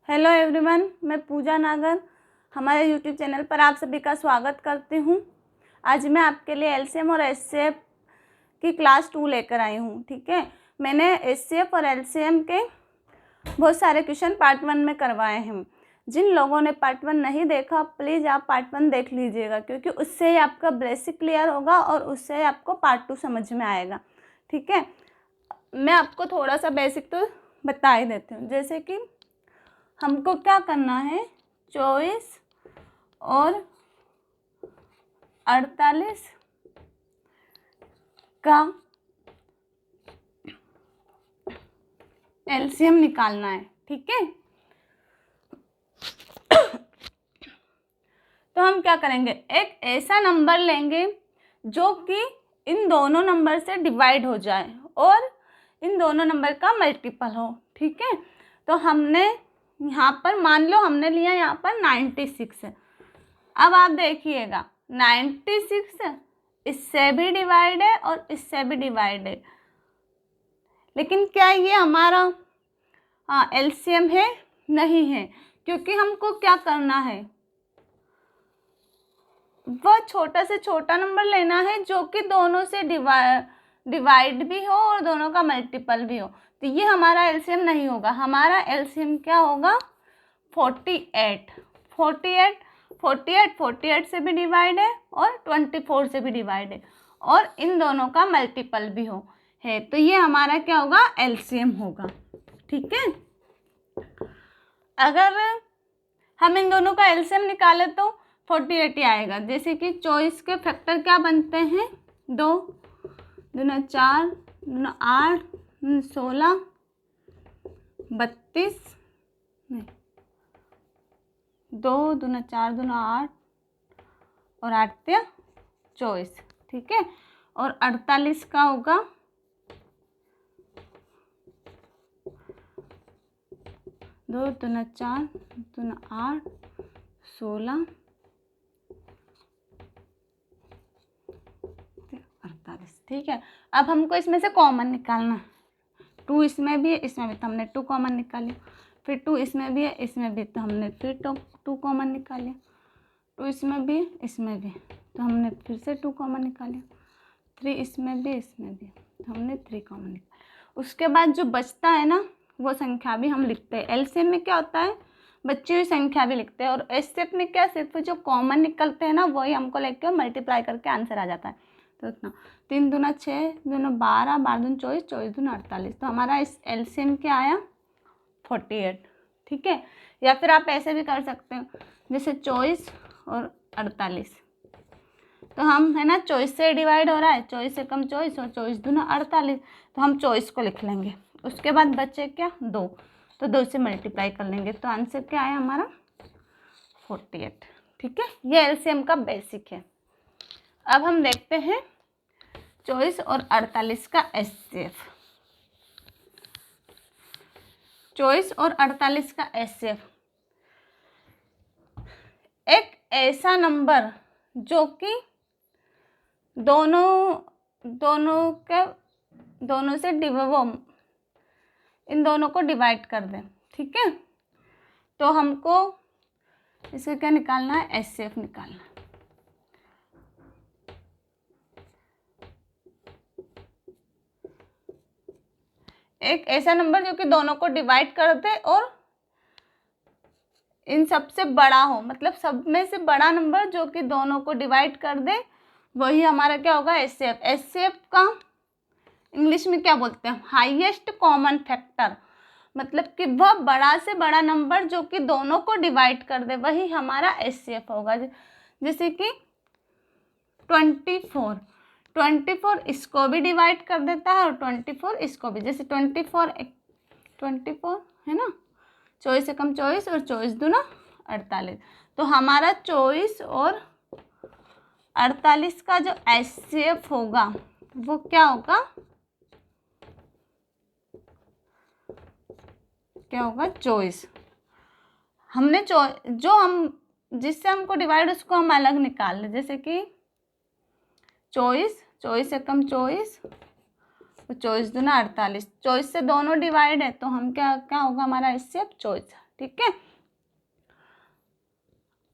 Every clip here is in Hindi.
हेलो एवरीवन, मैं पूजा नागर हमारे यूट्यूब चैनल पर आप सभी का स्वागत करती हूँ। आज मैं आपके लिए एलसीएम और एचसीएफ की क्लास 2 लेकर आई हूँ। ठीक है, मैंने एचसीएफ और एलसीएम के बहुत सारे क्वेश्चन पार्ट 1 में करवाए हैं। जिन लोगों ने पार्ट 1 नहीं देखा प्लीज़ आप पार्ट 1 देख लीजिएगा, क्योंकि उससे ही आपका बेसिक क्लियर होगा और उससे ही आपको पार्ट 2 समझ में आएगा। ठीक है, मैं आपको थोड़ा सा बेसिक तो बता ही देती हूँ। जैसे कि हमको क्या करना है, 24 और 48 का एलसीएम निकालना है। ठीक है, तो हम क्या करेंगे, एक ऐसा नंबर लेंगे जो कि इन दोनों नंबर से डिवाइड हो जाए और इन दोनों नंबर का मल्टीपल हो। ठीक है, तो हमने यहाँ पर मान लो हमने लिया यहाँ पर 96 है। अब आप देखिएगा 96 इससे भी डिवाइड है और इससे भी डिवाइड है, लेकिन क्या ये हमारा एलसीएम है? नहीं है, क्योंकि हमको क्या करना है, वह छोटा से छोटा नंबर लेना है जो कि दोनों से डिवाइड भी हो और दोनों का मल्टीपल भी हो। तो ये हमारा एलसीएम नहीं होगा। हमारा एलसीएम क्या होगा, 48 से भी डिवाइड है और 24 से भी डिवाइड है और इन दोनों का मल्टीपल भी हो है। तो ये हमारा क्या होगा, एलसीएम होगा। ठीक है, अगर हम इन दोनों का एलसीएम निकाले तो 48 ही आएगा। जैसे कि 24 के फैक्टर क्या बनते हैं, 2 दूना 4 दूना 8 16 32 नहीं 2 दूना 4 दूना 8 और 8 तिया 24। ठीक है, और 48 का होगा 2 दूना 4 दूना 8 16 48। ठीक है, अब हमको इसमें से कॉमन निकालना। 2 इसमें भी है इसमें भी, तो हमने 2 कॉमन निकाली। फिर 2 इसमें भी है इसमें भी, तो हमने फिर 2 कॉमन निकाले। 2 इसमें भी इसमें भी, तो हमने फिर से 2 कॉमन निकाले। 3 इसमें भी तो हमने 3 कॉमन निकाले। उसके बाद जो बचता है ना, वो संख्या भी हम लिखते हैं। एलसीएम में क्या होता है, बची हुई संख्या भी लिखते हैं, और एचसीएफ में क्या, सिर्फ जो कॉमन निकलते हैं ना वही हमको लेके मल्टीप्लाई करके आंसर आ जाता है। तो इतना 3 दूना 6 दूना 12 12 दूना 24 24 दूना 48। तो हमारा इस एलसीएम क्या आया, 48। ठीक है, या फिर आप ऐसे भी कर सकते हो, जैसे 24 और 48। तो हम है ना 24 से डिवाइड हो रहा है, 24 से कम 24 और 24 दूना 48, तो हम 24 को लिख लेंगे। उसके बाद बचे क्या, 2, तो 2 से मल्टीप्लाई कर लेंगे, तो आंसर क्या आया हमारा, 48। ठीक है, ये एलसीएम का बेसिक है। अब हम देखते हैं 24 और 48 का एचसीएफ। 24 और 48 का एचसीएफ, एक ऐसा नंबर जो कि दोनों से इन दोनों को डिवाइड कर दें। ठीक है, तो हमको इसे क्या निकालना है, एचसीएफ निकालना है। एक ऐसा नंबर जो कि दोनों को डिवाइड कर दे और इन सबसे बड़ा हो, मतलब सब में से बड़ा नंबर जो कि दोनों को डिवाइड कर दे, वही हमारा क्या होगा, एचसीएफ। एचसीएफ का इंग्लिश में क्या बोलते हैं, हाईएस्ट कॉमन फैक्टर, मतलब कि वह बड़ा से बड़ा नंबर जो कि दोनों को डिवाइड कर दे, वही हमारा एचसीएफ होगा। जैसे कि 24 इसको भी डिवाइड कर देता है और 24 इसको भी। जैसे 24 है ना, 24 से कम 24 और 24 दूना 48। तो हमारा 24 और 48 का जो एचसीएफ होगा वो क्या होगा, क्या होगा, 24। हमने जो हम जिससे हमको डिवाइड उसको हम अलग निकाल लें। जैसे कि 24 से कम 24 और 24 दूना 48, 24 से दोनों डिवाइड है, तो हम क्या होगा हमारा एचसीएफ 24। ठीक है।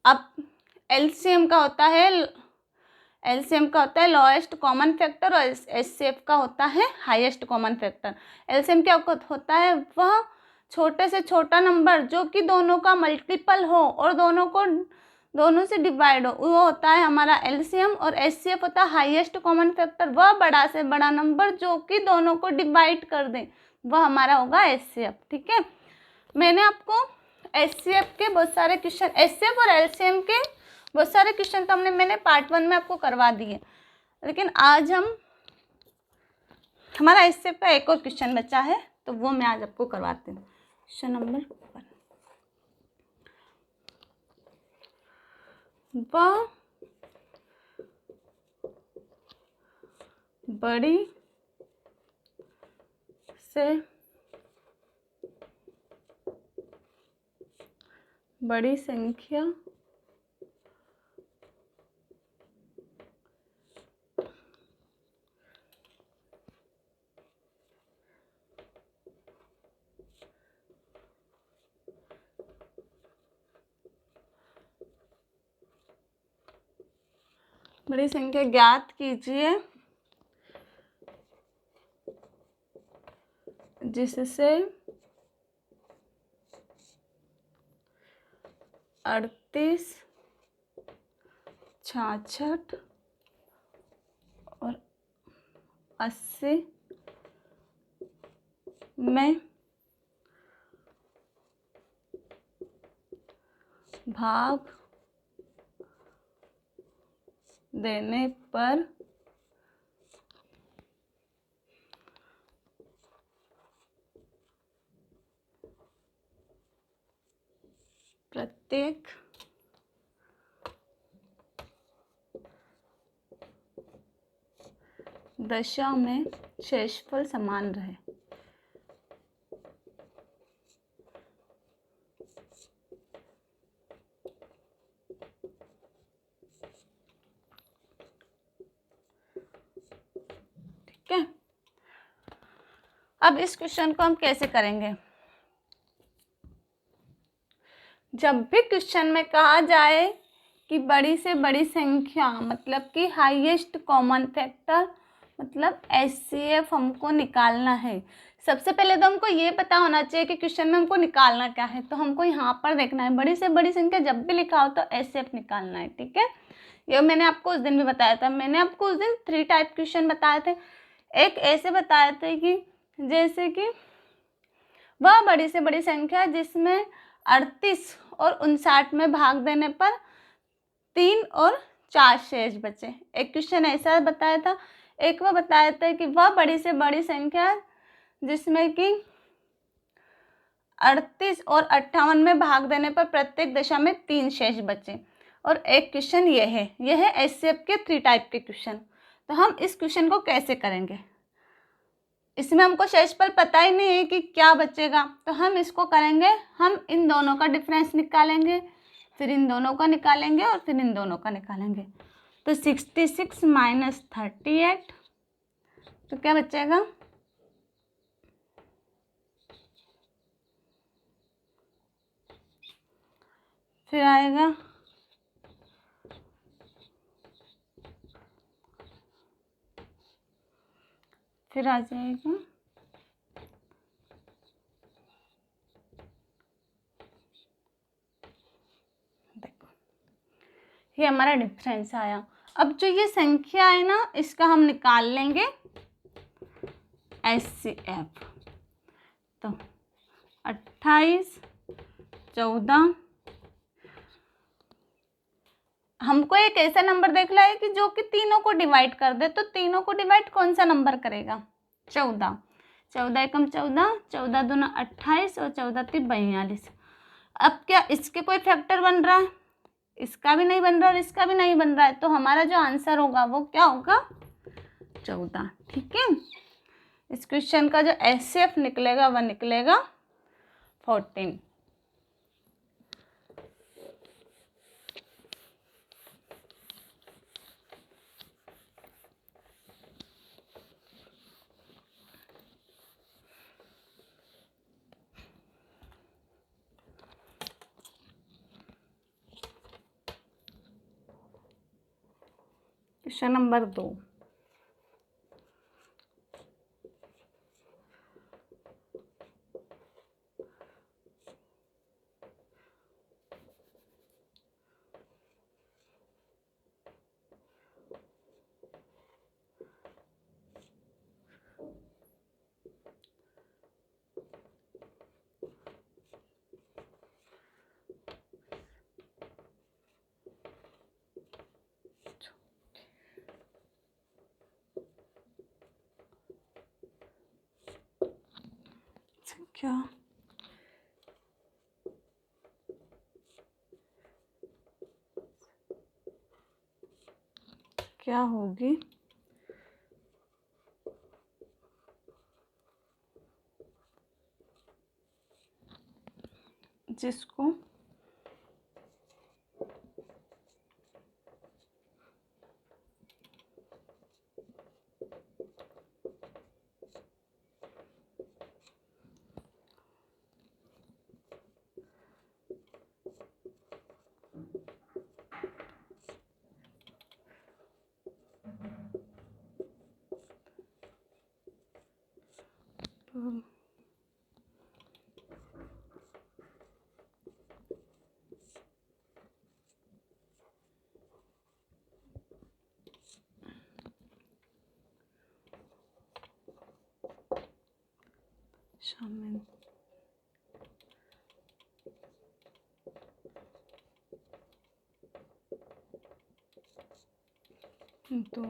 अब एलसीएम का होता है लोएस्ट कॉमन फैक्टर और एचसीएफ का होता है हाईएस्ट कॉमन फैक्टर। एलसीएम क्या होता है, वह छोटे से छोटा नंबर जो कि दोनों का मल्टीपल हो और दोनों से डिवाइड हो, वो होता है हमारा एलसीएम। और एचसीएफ होता है हाईएस्ट कॉमन फैक्टर, वह बड़ा से बड़ा नंबर जो कि दोनों को डिवाइड कर दे, वह हमारा होगा एचसीएफ। ठीक है, मैंने आपको एचसीएफ के बहुत सारे क्वेश्चन, एचसीएफ और एलसीएम के बहुत सारे क्वेश्चन तो मैंने पार्ट 1 में आपको करवा दिए, लेकिन आज हमारा एचसीएफ का एक और क्वेश्चन बचा है, तो वो मैं आज आपको करवाती हूँ। क्वेश्चन नंबर 1, वह बड़ी से बड़ी संख्या बड़ी संख्या ज्ञात कीजिए जिससे 38, 66 और 80 में भाग देने पर प्रत्येक दशा में शेषफल समान रहे। ठीक है, अब इस क्वेश्चन को हम कैसे करेंगे। जब भी क्वेश्चन में कहा जाए कि बड़ी से बड़ी संख्या मतलब कि हाईएस्ट कॉमन फैक्टर मतलब एचसीएफ हमको निकालना है, सबसे पहले तो हमको ये पता होना चाहिए कि क्वेश्चन में हमको निकालना क्या है। तो हमको यहाँ पर देखना है बड़ी से बड़ी संख्या जब भी लिखा हो तो एचसीएफ निकालना है। ठीक है, ये मैंने आपको उस दिन भी बताया था। मैंने आपको उस दिन 3 टाइप क्वेश्चन बताए थे। एक ऐसे बताए थे कि जैसे कि वह बड़ी से बड़ी संख्या जिसमें 38 और 59 में भाग देने पर 3 और 4 शेष बचे। एक क्वेश्चन ऐसा बताया था। एक वह बताया था कि वह बड़ी से बड़ी संख्या जिसमें कि 38 और 58 में भाग देने पर प्रत्येक दशा में 3 शेष बचे। और एक क्वेश्चन यह है एचसीएफ के 3 टाइप के क्वेश्चन। तो हम इस क्वेश्चन को कैसे करेंगे, इसमें हमको शेषफल पता ही नहीं है कि क्या बचेगा, तो हम इसको करेंगे, हम इन दोनों का डिफरेंस निकालेंगे, फिर इन दोनों का निकालेंगे और फिर इन दोनों का निकालेंगे। तो 66 माइनस 38, तो क्या बचेगा, फिर आएगा फिर आ जाएगा देखो, ये हमारा डिफरेंस आया। अब जो ये संख्या है ना, इसका हम निकाल लेंगे एचसीएफ। तो 28, 14, हमको एक ऐसा नंबर देखना है कि जो कि तीनों को डिवाइड कर दे। तो तीनों को डिवाइड कौन सा नंबर करेगा, 14। 14 एकम 14, 14 दूना 28 और 14 3 42। अब क्या इसके कोई फैक्टर बन रहा है, इसका भी नहीं बन रहा और इसका भी नहीं बन रहा है, तो हमारा जो आंसर होगा वो क्या होगा, 14। ठीक है, इस क्वेश्चन का जो एचसीएफ निकलेगा वह निकलेगा 14। Question number 2। क्या होगी जिसको शामिल दो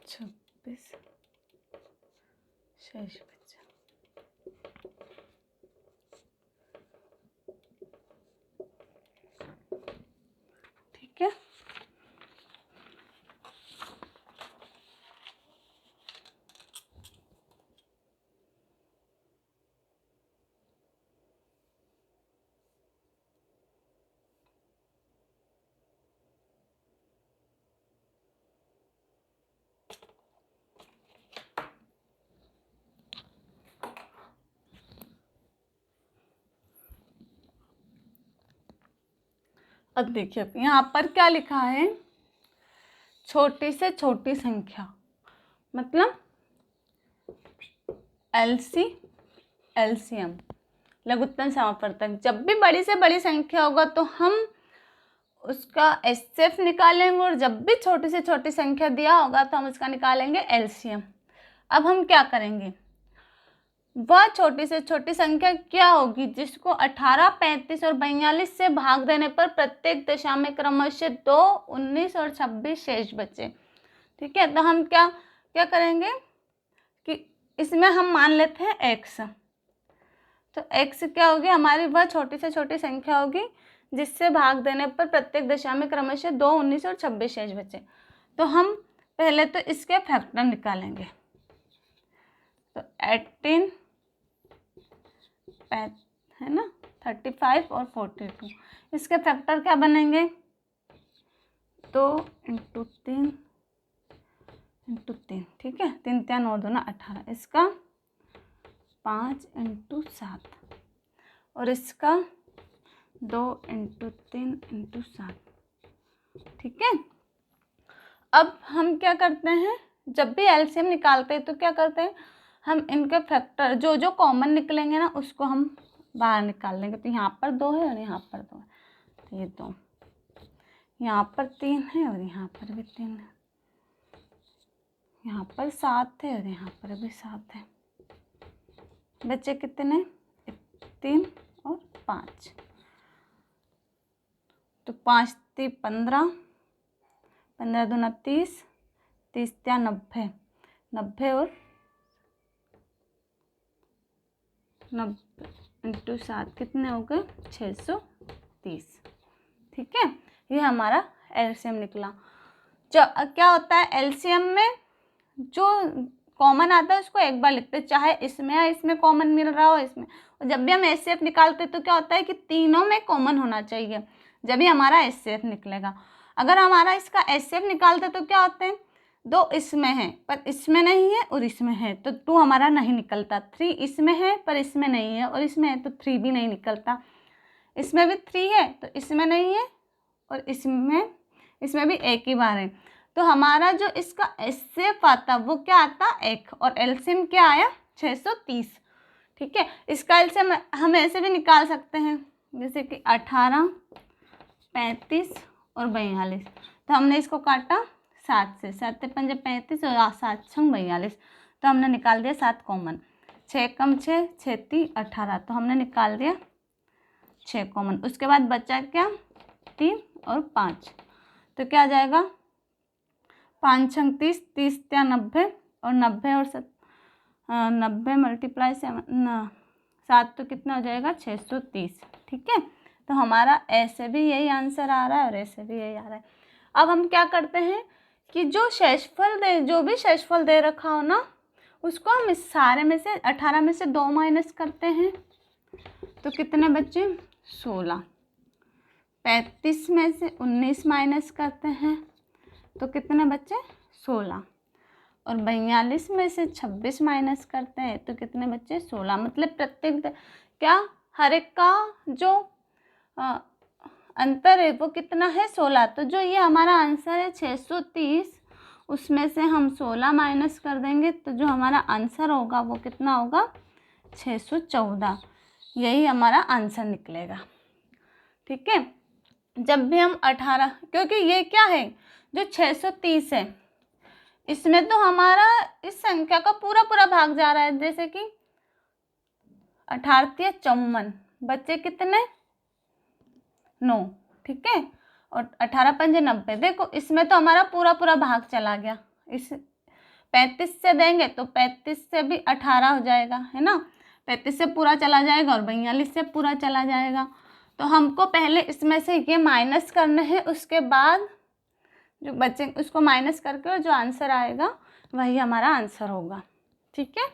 26 शेष बचा। ठीक है, अब देखिए यहाँ पर क्या लिखा है, छोटी से छोटी संख्या, मतलब LC LCM लघुत्तम समापवर्तक। जब भी बड़ी से बड़ी संख्या होगा तो हम उसका HCF निकालेंगे, और जब भी छोटी से छोटी संख्या दिया होगा तो हम उसका निकालेंगे LCM। अब हम क्या करेंगे, वह छोटी से छोटी संख्या क्या होगी जिसको 18, 35 और 42 से भाग देने पर प्रत्येक दशा में क्रमशः 2, 19 और 26 शेष बचे। ठीक है, तो हम क्या क्या करेंगे कि इसमें हम मान लेते हैं x, तो x क्या होगी हमारी, वह छोटी से छोटी संख्या होगी जिससे भाग देने पर प्रत्येक दशा में क्रमशः 2, 19 और 26 शेष बचे। तो हम पहले तो इसके फैक्टर निकालेंगे, तो 18 है ना, 35 और 42, इसके फैक्टर क्या बनेंगे, 2 × 3 × 3, ठीक है, 3 3 9 2 18, इसका 5 × 7 और इसका 2 × 3 × 7। ठीक है, अब हम क्या करते हैं, जब भी एलसीएम निकालते हैं तो क्या करते हैं, हम इनके फैक्टर जो जो कॉमन निकलेंगे ना उसको हम बाहर निकाल लेंगे। तो यहाँ पर 2 है और यहाँ पर 2 है, तो ये 2, यहाँ पर 3 है और यहाँ पर भी 3 है, यहाँ पर 7 है और यहाँ पर भी 7 है। बच्चे कितने, 3 और 5, तो 5 × 3 15, 15 दूना 30, 30 × 90, 90 और 90 × 7 कितने हो गए, 630। ठीक है, ये हमारा एलसीएम निकला। जो क्या होता है एलसीएम में जो कॉमन आता है उसको एक बार लिखते हैं, चाहे इसमें या इसमें कॉमन मिल रहा हो इसमें। और जब भी हम एचसीएफ निकालते हैं तो क्या होता है कि तीनों में कॉमन होना चाहिए, जब भी हमारा एचसीएफ निकलेगा। अगर हमारा इसका एचसीएफ निकालते तो क्या होते हैं, 2 इसमें है पर इसमें नहीं है और इसमें है तो 2 हमारा नहीं निकलता, 3 इसमें है पर इसमें नहीं है और इसमें है तो 3 भी नहीं निकलता। इसमें भी 3 है तो इसमें नहीं है, और इसमें भी एक ही बार है। तो हमारा जो इसका एचसीएफ आता वो क्या आता 1, और एलसीएम क्या आया 630। ठीक है, इसका एलसीएम हम ऐसे भी निकाल सकते हैं, जैसे कि 18, 35 और 42। तो हमने इसको काटा 7 से, 7 पंजे 35 और 7 छंग 42। तो हमने निकाल दिया 7 कॉमन, 6 कम 6, 6 3 18। तो हमने निकाल दिया 6 कॉमन। उसके बाद बचा क्या 3 और 5। तो क्या आ जाएगा 5 छंग 30, 30 त्या 90, और 90 और 90 मल्टीप्लाई 7 तो कितना हो जाएगा 630। ठीक है, तो हमारा ऐसे भी यही आंसर आ रहा है और ऐसे भी यही आ रहा है। अब हम क्या करते हैं कि जो भी शेषफल दे रखा हो ना, उसको हम इस सारे में से 18 में से 2 माइनस करते हैं। तो कितने बच्चे 16। 35 में से 19 माइनस करते हैं तो कितने बच्चे 16। और 42 में से 26 माइनस करते हैं तो कितने बच्चे 16। मतलब प्रत्येक क्या हर एक का जो अंतर है वो कितना है 16। तो जो ये हमारा आंसर है 630, उसमें से हम 16 माइनस कर देंगे तो जो हमारा आंसर होगा वो कितना होगा 614। यही हमारा आंसर निकलेगा। ठीक है, जब भी हम 18, क्योंकि ये क्या है जो 630 है, इसमें तो हमारा इस संख्या का पूरा पूरा भाग जा रहा है। जैसे कि 18 54, बच्चे कितने 9। ठीक है, और 18 पंजे 90। देखो इसमें तो हमारा पूरा पूरा भाग चला गया। इस 35 से देंगे तो 35 से भी 18 हो जाएगा, है ना। 35 से पूरा चला जाएगा और 42 से पूरा चला जाएगा। तो हमको पहले इसमें से ये माइनस करने हैं, उसके बाद जो बचे उसको माइनस करके और जो आंसर आएगा वही हमारा आंसर होगा। ठीक है,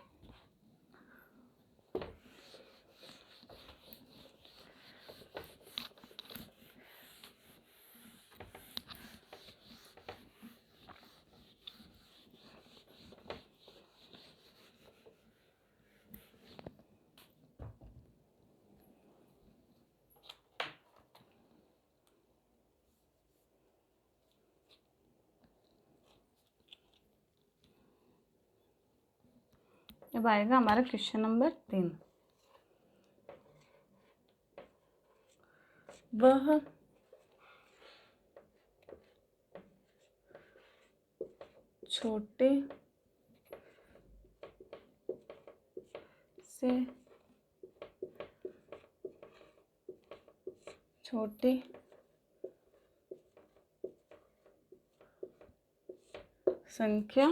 अब आएगा हमारा क्वेश्चन नंबर 3। वह छोटे से छोटी संख्या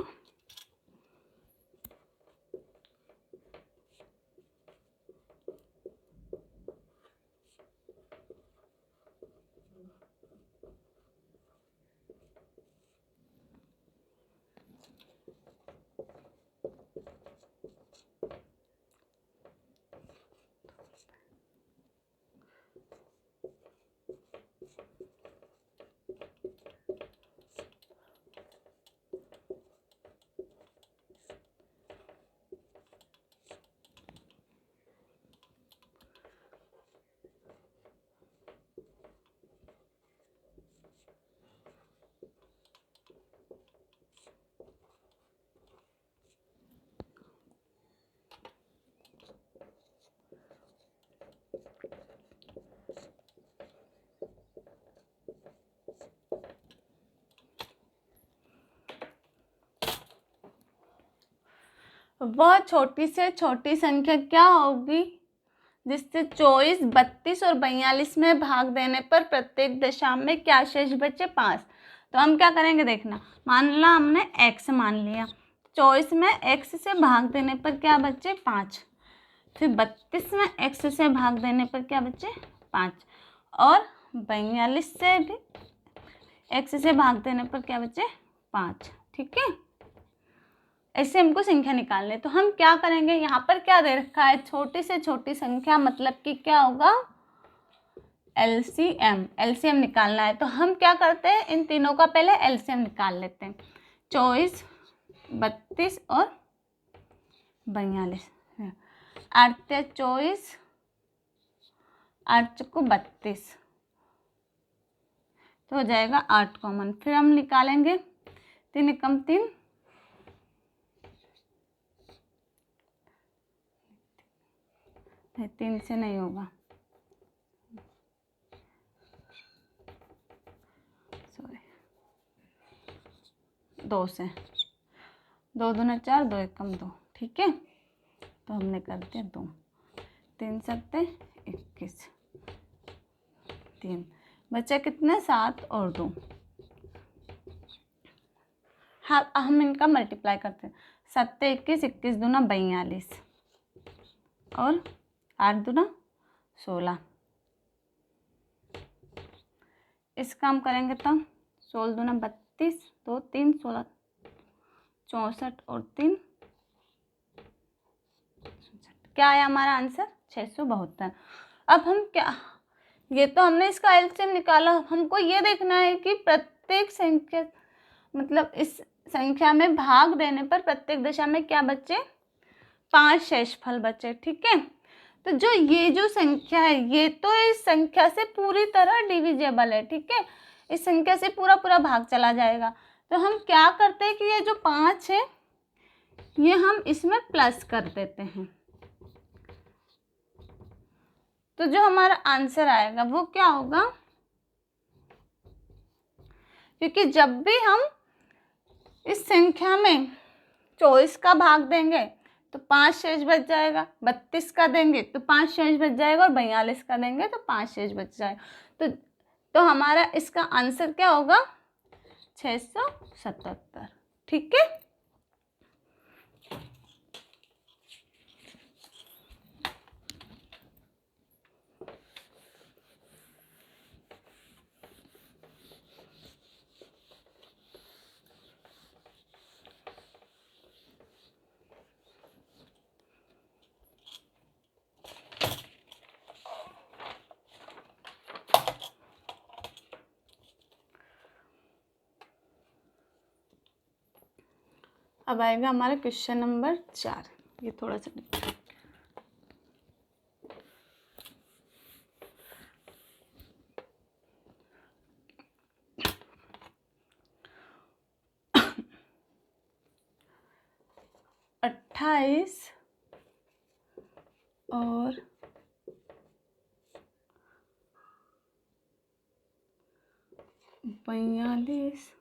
वह छोटी से छोटी संख्या क्या होगी जिससे 24, 32 और 42 में भाग देने पर प्रत्येक दशा में क्या शेष बचे 5। तो हम क्या करेंगे देखना, मान ला हमने x मान लिया, 24 में x से भाग देने पर क्या बचे 5, फिर 32 में x से भाग देने पर क्या बचे 5, और 42 से भी x से भाग देने पर क्या बचे 5। ठीक है, ऐसे हमको संख्या निकालनी है। तो हम क्या करेंगे, यहाँ पर क्या दे रखा है छोटी से छोटी संख्या, मतलब कि क्या होगा एलसीएम निकालना है। तो हम क्या करते हैं, इन तीनों का पहले एलसीएम निकाल लेते हैं। 24, 32 और 42, 8 24, 8 चक्कू 32, तो हो जाएगा 8 कॉमन। फिर हम निकालेंगे 3 एकम 3, 3 से नहीं होगा, सॉरी 2 से, 2 दूना 4, 2 एकम 2, ठीक है। तो हमने करते हैं 2, 3 सत्ते 21, 3 बचा कितना, 7 और 2। हाँ हम इनका मल्टीप्लाई करते हैं, 7 21, 21 दूना 42 और 8 दूना 16। इस काम करेंगे तो 16 दूना 32, 2 3 16, 64 और 3, क्या आया हमारा आंसर, 672। अब हम क्या, ये तो हमने इसका एलसीएम निकाला, हमको ये देखना है कि प्रत्येक संख्या, मतलब इस संख्या में भाग देने पर प्रत्येक दशा में क्या बचे, 5 शेषफल बचे, ठीक है। तो जो ये जो संख्या है ये तो इस संख्या से पूरी तरह डिविजेबल है, ठीक है, इस संख्या से पूरा पूरा भाग चला जाएगा। तो हम क्या करते हैं कि ये जो 5 है ये हम इसमें प्लस कर देते हैं, तो जो हमारा आंसर आएगा वो क्या होगा, क्योंकि जब भी हम इस संख्या में 24 का भाग देंगे तो 5 शेष बच जाएगा, 32 का देंगे तो 5 शेष बच जाएगा और 42 का देंगे तो 5 शेष बच जाएगा। तो हमारा इसका आंसर क्या होगा, 677, ठीक है। अब आएगा हमारा क्वेश्चन नंबर 4, ये थोड़ा सा 28 और 42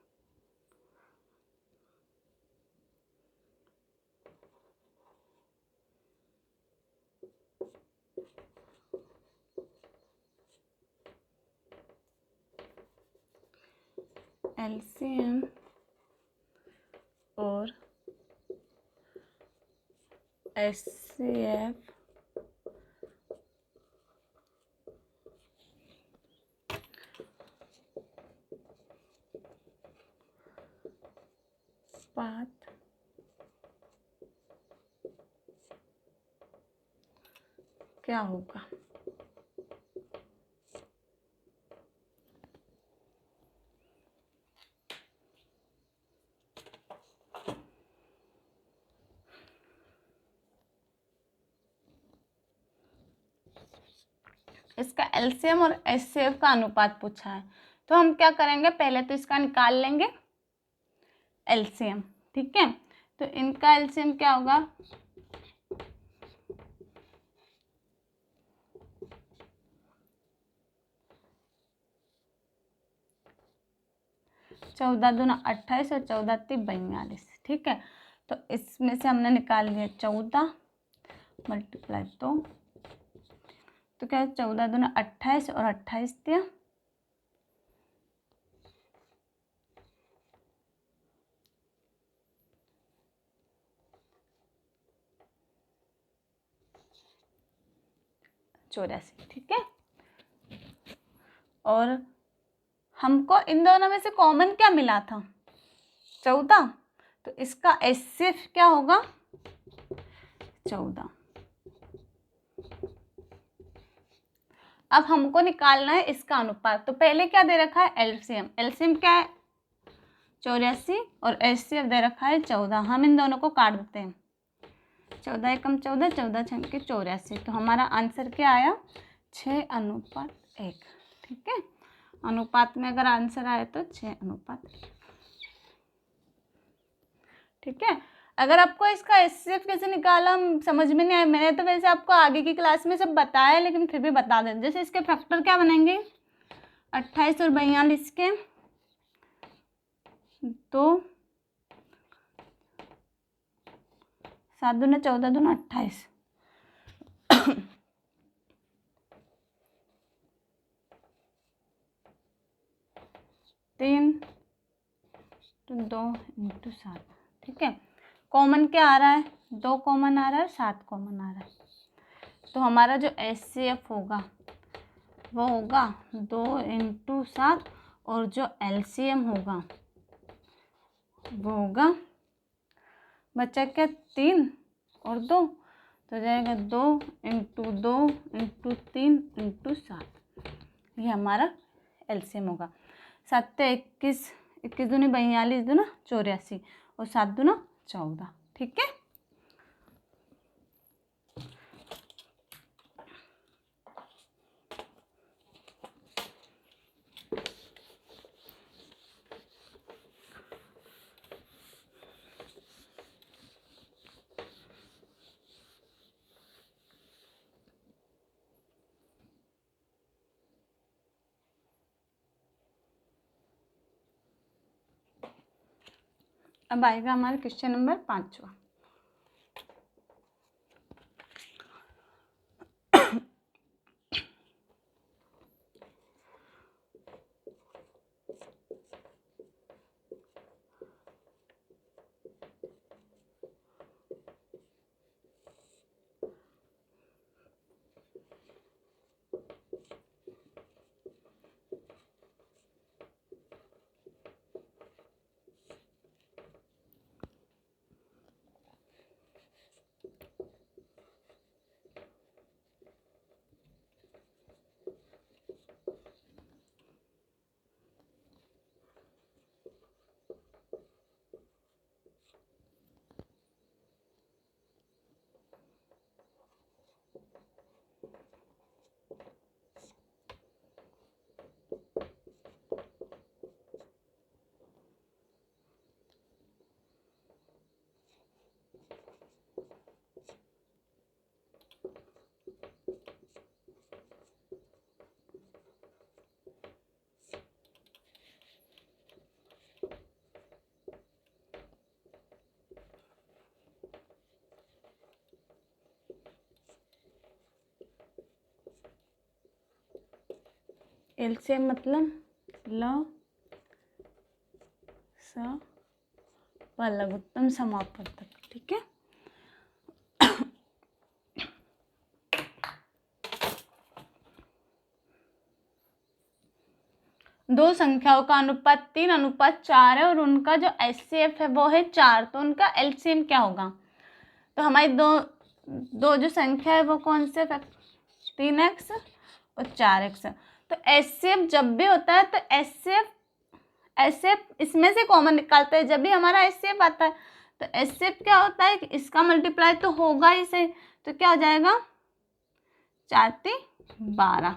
एलसीएम और एचसीएफ पाथ क्या होगा, इसका एलसीएम और एचसीएफ का अनुपात पूछा है। तो हम क्या करेंगे, पहले तो इसका निकाल लेंगे एलसीएम, ठीक है। तो इनका एलसीएम क्या होगा, 14 दूना 28 और 14 3 42, ठीक है। तो इसमें से हमने निकाल लिया 14 मल्टीप्लाई 2, तो क्या 14 दूना 28 और 28 दिया, चौरासी, ठीक है। और हमको इन दोनों में से कॉमन क्या मिला था, 14, तो इसका एचसीएफ क्या होगा, 14। अब हमको निकालना है इसका अनुपात, तो पहले क्या दे रखा है, एलसीएम, एलसीएम क्या है 84 और एचसीएफ दे रखा है 14। हम इन दोनों को काट देते हैं, 14 एकम 14, 14 छंके 84, तो हमारा आंसर क्या आया, 6:1, ठीक है। अनुपात में अगर आंसर आए तो 6:1, ठीक है। अगर आपको इसका एचसीएफ कैसे निकाला हम समझ में नहीं आया, मैंने तो वैसे आपको आगे की क्लास में सब बताया, लेकिन फिर भी बता दें। जैसे इसके फैक्टर क्या बनेंगे, 28 और 42 के 2, 7 दूना 14 दूना 28, 3 तो 2 × 7, ठीक है। कॉमन क्या आ रहा है, 2 कॉमन आ रहा है, 7 कॉमन आ रहा है। तो हमारा जो एचसीएफ होगा वो होगा 2 × 7, और जो एलसीएम होगा वो होगा, बचा क्या 3 और 2, तो जाएगा 2 × 2 × 3 × 7, ये हमारा एलसीएम होगा। 7 × 21, 21 दूनी 42 दूना 84, और 7 दूना 14, ठीक है। अब आएगा हमारा क्वेश्चन नंबर 5वां। एलसीएम मतलब ल स व लघुत्तम समापवर्तक, ठीक है। दो संख्याओं का अनुपात 3:4 है और उनका जो एचसीएफ है वो है 4, तो उनका एलसीएम क्या होगा। तो हमारी दो जो संख्या है वो कौन से, 3x और 4x। तो एचसीएफ जब भी होता है तो एचसीएफ इसमें से कॉमन निकालते हैं जब भी हमारा एचसीएफ आता है। तो एचसीएफ क्या होता है कि इसका मल्टीप्लाई तो होगा ही से, तो क्या हो जाएगा 4 × 12,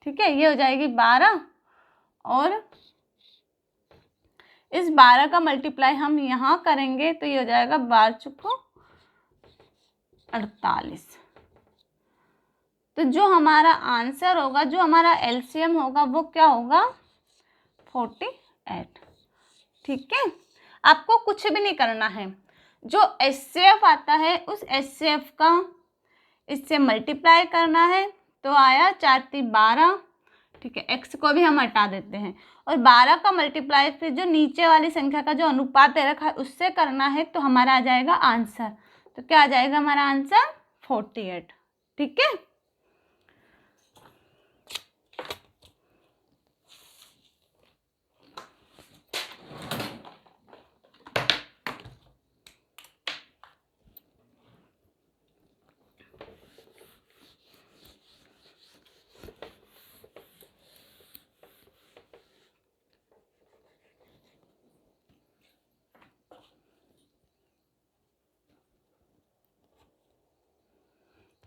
ठीक है। ये हो जाएगी 12, और इस 12 का मल्टीप्लाई हम यहाँ करेंगे तो ये हो जाएगा 12 × 48। तो जो हमारा आंसर होगा, जो हमारा एलसीएम होगा वो क्या होगा 48, ठीक है। आपको कुछ भी नहीं करना है, जो एचसीएफ आता है उस एचसीएफ का इससे मल्टीप्लाई करना है। तो आया 4 × 12, ठीक है। एक्स को भी हम हटा देते हैं, और 12 का मल्टीप्लाई फिर जो नीचे वाली संख्या का जो अनुपात दे रखा है उससे करना है, तो हमारा आ जाएगा आंसर। तो क्या आ जाएगा हमारा आंसर 48, ठीक है।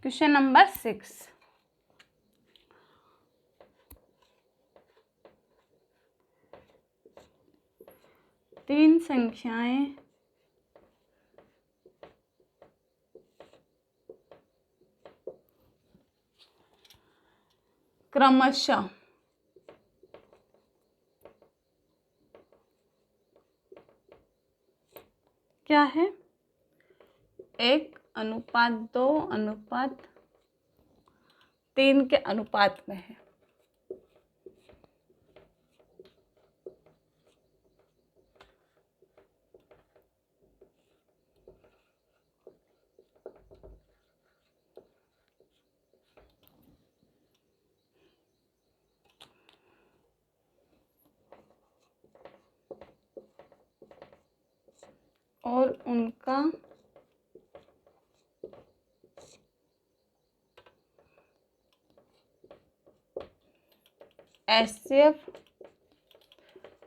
क्वेश्चन नंबर 6, तीन संख्याएं क्रमशः क्या है, 1:2:3 के अनुपात में है। और उनका HCF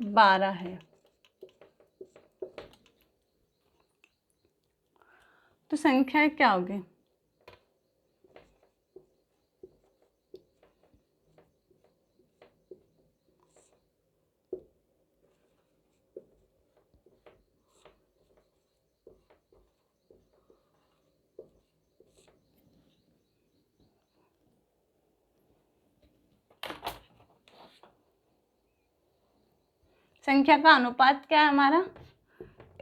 12 है। तो संख्या क्या होगी, संख्या का अनुपात क्या है हमारा,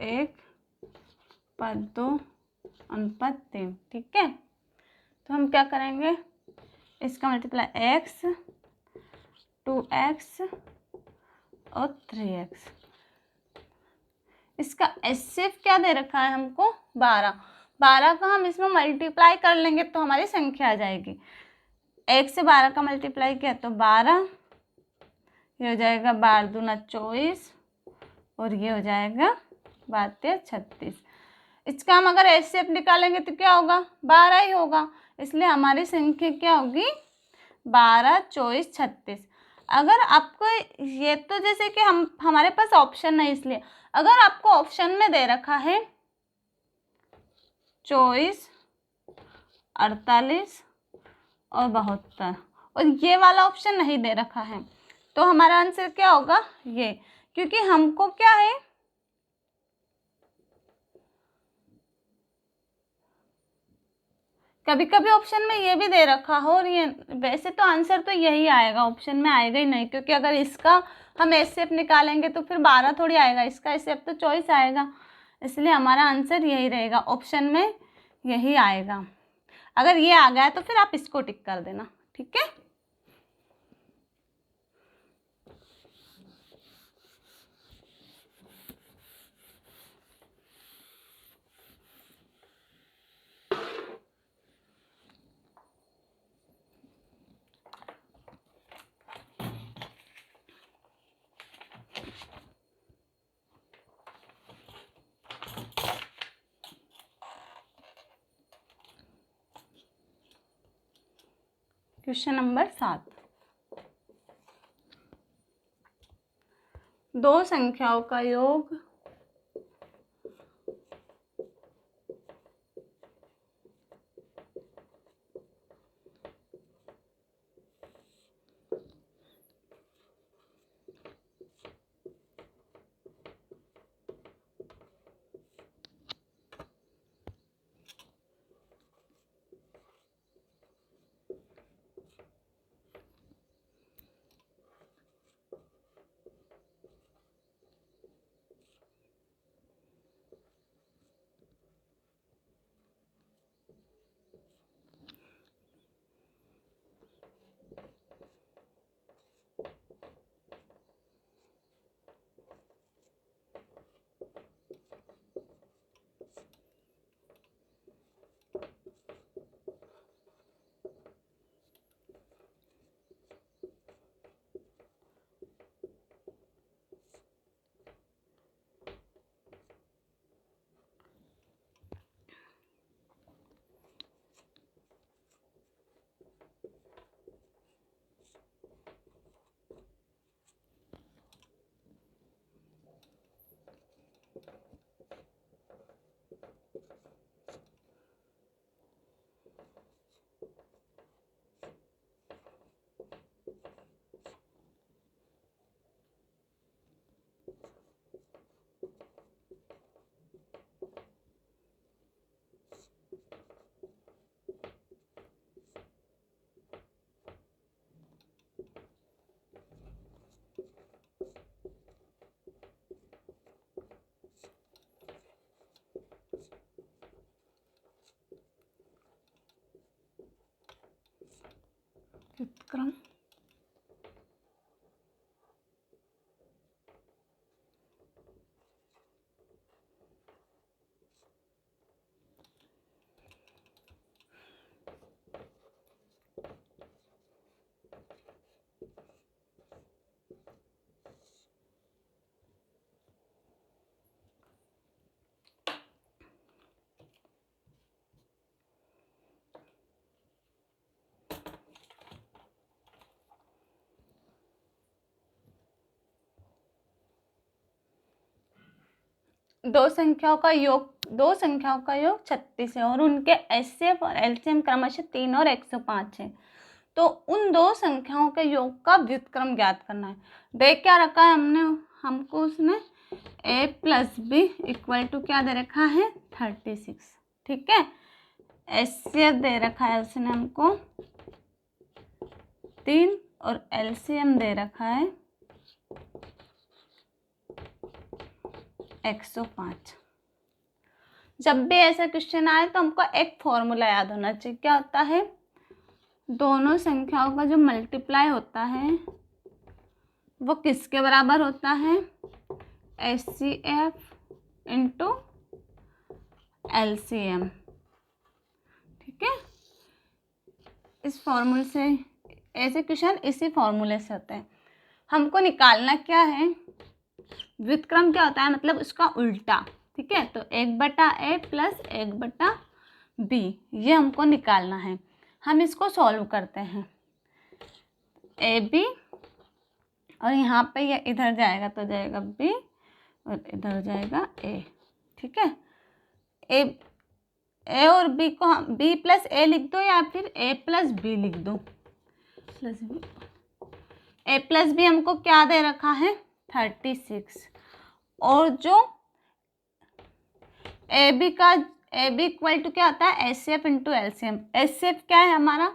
1:2:3, ठीक है। तो हम क्या करेंगे, इसका मल्टीप्लाई x, 2x और 3x। इसका HCF क्या दे रखा है हमको, 12 का हम इसमें मल्टीप्लाई कर लेंगे तो हमारी संख्या आ जाएगी। 1 से 12 का मल्टीप्लाई किया तो 12, ये हो जाएगा 12×2 = 24 और ये हो जाएगा 12×3 = 36। इसका हम अगर HCF निकालेंगे तो क्या होगा, 12 ही होगा। इसलिए हमारी संख्या क्या होगी, 12, 24, 36। अगर आपको ये तो जैसे कि हमारे पास ऑप्शन नहीं, इसलिए अगर आपको ऑप्शन में दे रखा है 24, 48 और 72 और ये वाला ऑप्शन नहीं दे रखा है, तो हमारा आंसर क्या होगा ये, क्योंकि हमको क्या है, कभी कभी ऑप्शन में ये भी दे रखा हो और ये, वैसे तो आंसर तो यही आएगा, ऑप्शन में आएगा ही नहीं, क्योंकि अगर इसका हम HCF निकालेंगे तो फिर 12 थोड़ी आएगा, इसका HCF तो 24 आएगा। इसलिए हमारा आंसर यही रहेगा, ऑप्शन में यही आएगा। अगर ये आ गया तो फिर आप इसको टिक कर देना, ठीक है। क्वेश्चन नंबर 7, दो संख्याओं का योग व्युत्क्रम। दो संख्याओं का योग 36 है और उनके एचसीएफ और एलसीएम क्रमशः 3 और 105 है। तो उन दो संख्याओं के योग का व्युत्क्रम ज्ञात करना है। दे क्या रखा है हमको उसने a plus B equal to क्या दे रखा है 36। ठीक है, एचसीएफ दे रखा है उसने हमको 3 और एलसीएम दे रखा है 105। जब भी ऐसा क्वेश्चन आए तो हमको एक फॉर्मूला याद होना चाहिए। क्या होता है, दोनों संख्याओं का जो मल्टीप्लाई होता है वो किसके बराबर होता है, एचसीएफ इंटू एलसीएम। ठीक है, इस फॉर्मूले से ऐसे क्वेश्चन इसी फॉर्मूले से होते हैं। हमको निकालना क्या है, व्युत्क्रम क्या होता है, मतलब उसका उल्टा। ठीक है, तो 1/a प्लस 1/b ये हमको निकालना है। हम इसको सॉल्व करते हैं। ab और यहाँ पे ये इधर जाएगा तो जाएगा b और इधर जाएगा a। ठीक है, a और b को हम b प्लस a लिख दो या फिर a प्लस b लिख दो। a प्लस b हमको क्या दे रखा है 36 और जो ए बी इक्वल टू क्या होता है एचसीएफ इंटू एलसीएम। एचसीएफ क्या है हमारा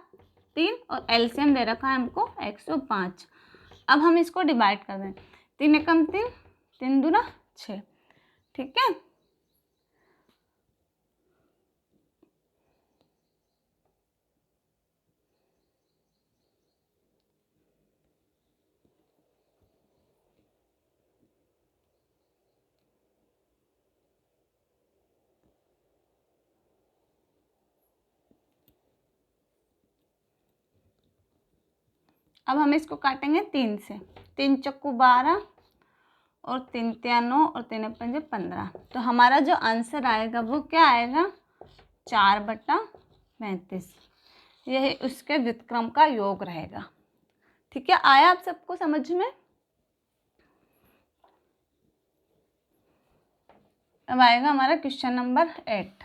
3 और एलसीएम दे रखा है हमको 105। अब हम इसको डिवाइड कर दें, 3 एकम 3, 3 दूना 6। ठीक है, अब हम इसको काटेंगे 3 से। 3 चक्कू 12 और 3 तिया 9 और 3 पंजे 15। तो हमारा जो आंसर आएगा वो क्या आएगा 4/35। यही उसके व्युत्क्रम का योग रहेगा। ठीक है, आया आप सबको समझ में। अब आएगा हमारा क्वेश्चन नंबर 8।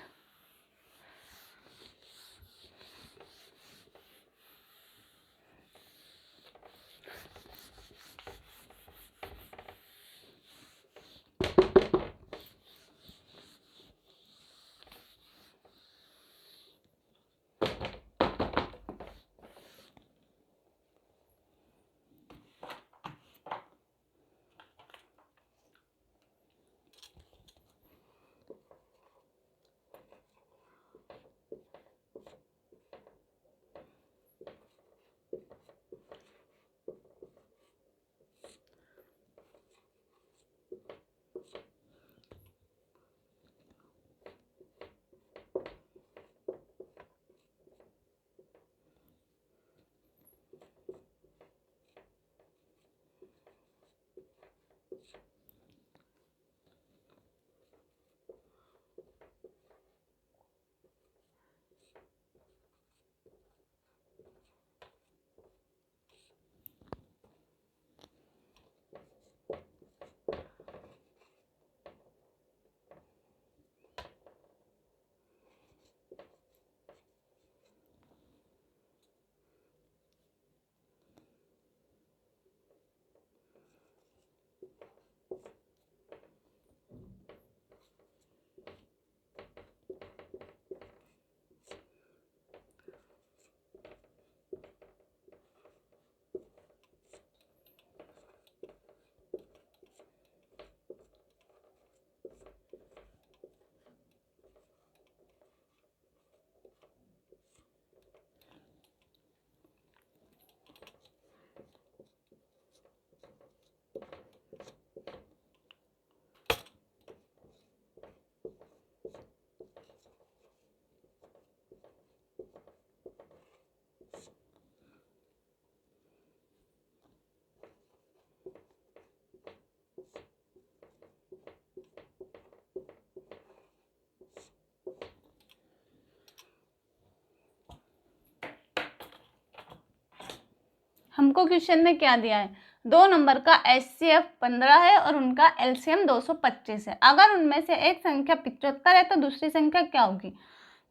हमको क्वेश्चन में क्या दिया है, 2 नंबर का HCF 15 है और उनका LCM 225 है। अगर उनमें से एक संख्या 75 है तो दूसरी संख्या क्या होगी।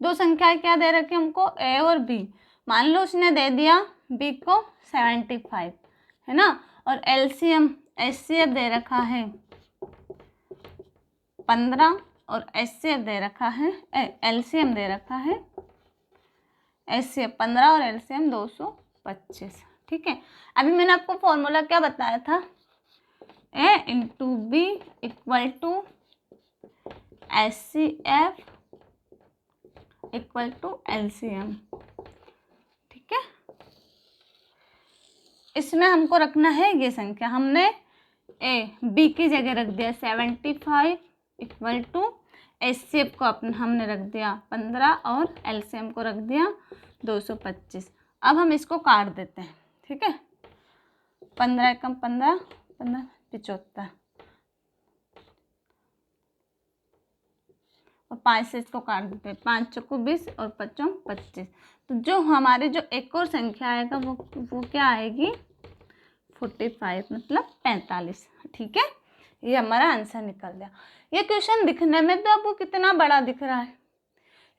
दो संख्या क्या दे रखी हमको, A और B। मान लो उसने दे दिया B को 75 है ना, और LCM HCF दे रखा है 15 और HCF दे रखा है LCM दे रखा है HCF 15 और LCM 225। ठीक है, अभी मैंने आपको फॉर्मूला क्या बताया था, A into B equal to HCF equal to LCM। ठीक है, इसमें हमको रखना है ये संख्या, हमने B की जगह रख दिया 75 इक्वल टू HCF को हमने रख दिया 15 और LCM को रख दिया 225। अब हम इसको काट देते हैं। ठीक है, 15 कम 15 15 75 और 5 से इसको काट देते हैं, 5 चौको 20 और 5 25। तो जो हमारे जो एक और संख्या आएगा वो क्या आएगी 45 मतलब 45। ठीक है, ये हमारा आंसर निकल गया। ये क्वेश्चन दिखने में तो आपको कितना बड़ा दिख रहा है,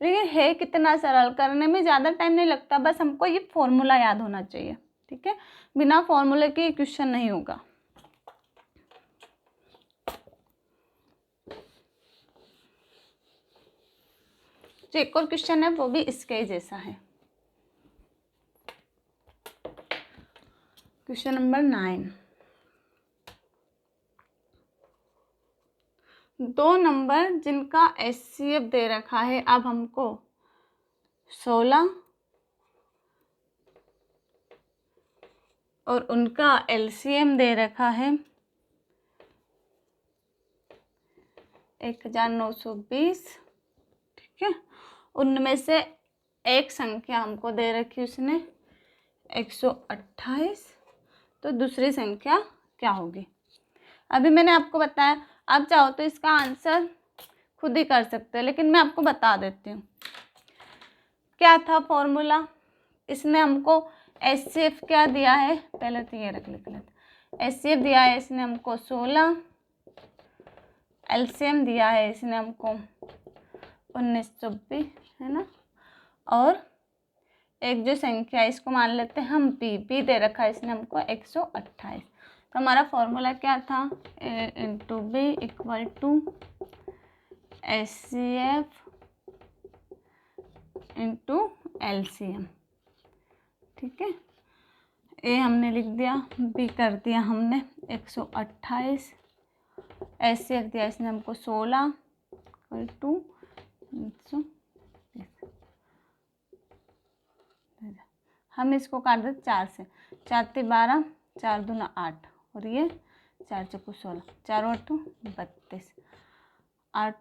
लेकिन है कितना सरल, करने में ज़्यादा टाइम नहीं लगता, बस हमको ये फॉर्मूला याद होना चाहिए। ठीक है, बिना फॉर्मूले के ये क्वेश्चन नहीं होगा। जो एक और क्वेश्चन है वो भी इसके ही जैसा है। क्वेश्चन नंबर 9, 2 नंबर जिनका HCF दे रखा है, अब हमको 16 और उनका LCM दे रखा है 1920। ठीक है, उनमें से एक संख्या हमको दे रखी उसने 128, तो दूसरी संख्या क्या होगी। अभी मैंने आपको बताया, आप चाहो तो इसका आंसर खुद ही कर सकते हैं, लेकिन मैं आपको बता देती हूँ क्या था फॉर्मूला। इसने हमको HCF क्या दिया है, पहले तो ये लिख लेते। HCF दिया है इसने हमको 16, LCM दिया है इसने हमको 1920 है ना, और एक जो संख्या इसको मान लेते हैं हम B दे रखा है इसने हमको 128। तो हमारा फॉर्मूला क्या था, A into B equal to HCF into LCM। ठीक है, A हमने लिख दिया, B कर दिया हमने 128, HCF दिया इसने हमको 16 इक्वल टू 120। हम इसको काट देते 4 से, 4 × 12, 4 दूना 8 और ये 4 चौको 16, 4 और 2 32, 8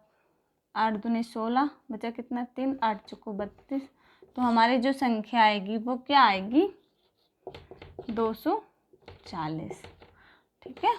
8 दूनी 16, बचा कितना 3, 8 चौको 32। तो हमारी जो संख्या आएगी वो क्या आएगी 240। ठीक है,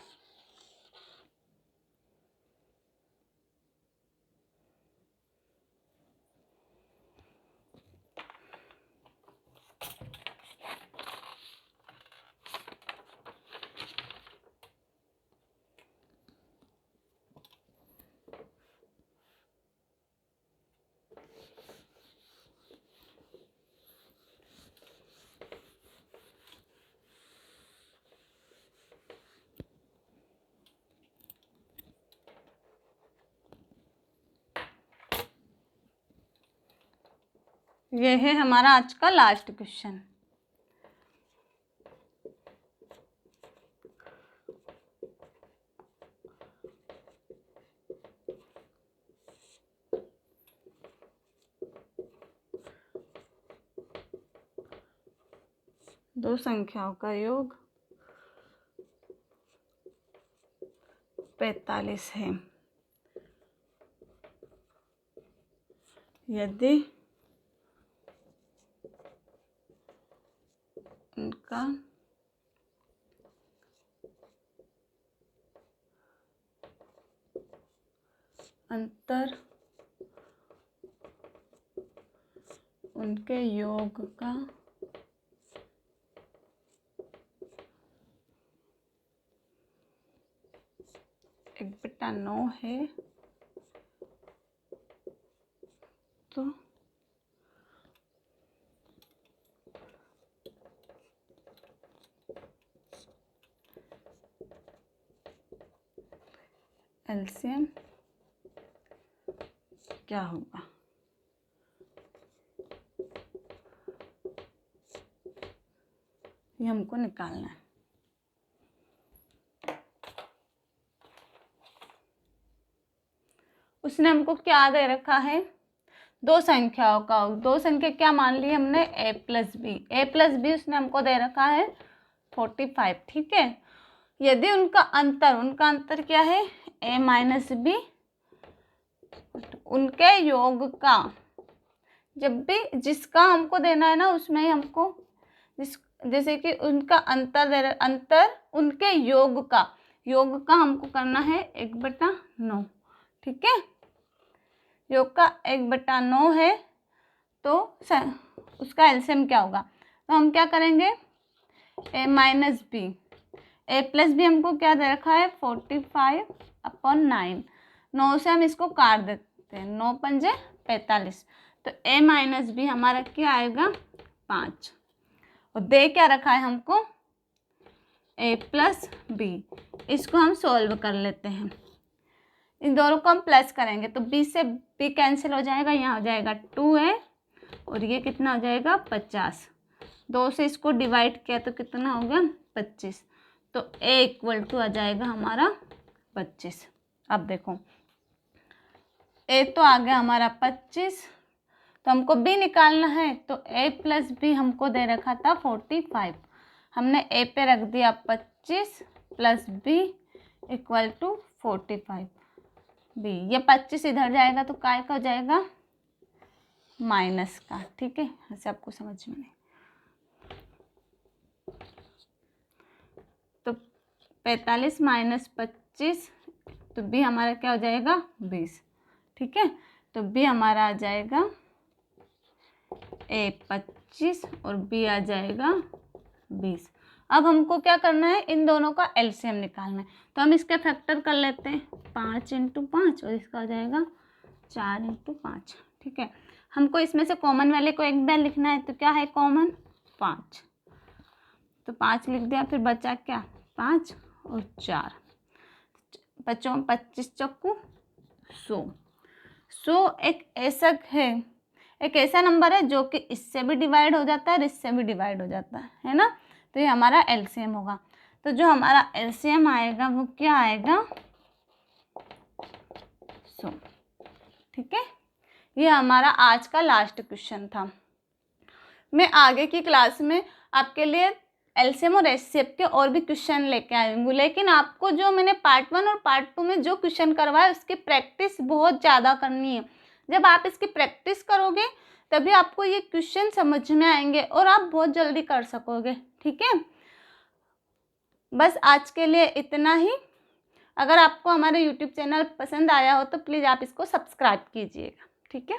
ये है हमारा आज का लास्ट क्वेश्चन। दो संख्याओं का योग 45 है, यदि उनका अंतर उनके योग का 1/9 है तो एलसीएम क्या होगा? ये हमको निकालना है। उसने हमको क्या दे रखा है? दो संख्याओं का, दो संख्या क्या मान ली हमने? a plus B. a plus B उसने हमको दे रखा है 45, ठीक है। यदि उनका अंतर क्या है? a माइनस बी, उनके योग का, जब भी जिसका हमको देना है ना उसमें ही हमको जैसे कि उनका अंतर उनके योग का हमको करना है 1/9, ठीक है। योग का 1/9 है तो उसका एलसीएम क्या होगा? तो हम क्या करेंगे? a minus B, a plus B हमको क्या दे रखा है? 45/9। 9 से हम इसको काट देते हैं, 9 पंजे 45, तो a माइनस बी हमारा क्या आएगा? 5। और दे क्या रखा है हमको? a plus B. इसको हम सोल्व कर लेते हैं, इन दोनों को हम प्लस करेंगे तो b से b कैंसिल हो जाएगा, यहाँ हो जाएगा 2a और ये कितना हो जाएगा? 50। 2 से इसको डिवाइड किया तो कितना हो गया? 25। तो a इक्वल टू आ जाएगा हमारा 25। अब देखो a तो आ गया हमारा 25, तो हमको b निकालना है, तो a प्लस बी हमको दे रखा था 45, हमने a पे रख दिया 25 plus b equal to 45 b। ये 25 इधर जाएगा तो काय का हो जाएगा? माइनस का, ठीक है। ऐसे आपको समझ में नहीं तो 45 माइनस 25 तो b हमारा क्या हो जाएगा? 20, ठीक है। तो b हमारा आ जाएगा a 25 और b आ जाएगा 20। अब हमको क्या करना है? इन दोनों का एलसीएम निकालना है, तो हम इसके फैक्टर कर लेते हैं। 5 × 5 और इसका हो जाएगा 4 × 5, ठीक है। हमको इसमें से कॉमन वाले को एक बार लिखना है, तो क्या है कॉमन? 5, तो 5 लिख दिया, फिर बचा क्या? 5 और 4, बच्चों 25 चक्कू 100। 100 एक ऐसा नंबर है जो कि इससे भी डिवाइड हो जाता है और इससे भी डिवाइड हो जाता है ना। तो ये हमारा एलसीएम होगा। तो जो हमारा एलसीएम आएगा वो क्या आएगा? 100, ठीक है। ये हमारा आज का लास्ट क्वेश्चन था। मैं आगे की क्लास में आपके लिए एलसीएम और एचसीएफ के और भी क्वेश्चन लेके आऊँगी, लेकिन आपको जो मैंने पार्ट 1 और पार्ट 2 में जो क्वेश्चन करवाया उसकी प्रैक्टिस बहुत ज़्यादा करनी है। जब आप इसकी प्रैक्टिस करोगे तभी आपको ये क्वेश्चन समझ में आएंगे और आप बहुत जल्दी कर सकोगे, ठीक है। बस आज के लिए इतना ही। अगर आपको हमारे यूट्यूब चैनल पसंद आया हो तो प्लीज़ आप इसको सब्सक्राइब कीजिएगा, ठीक है।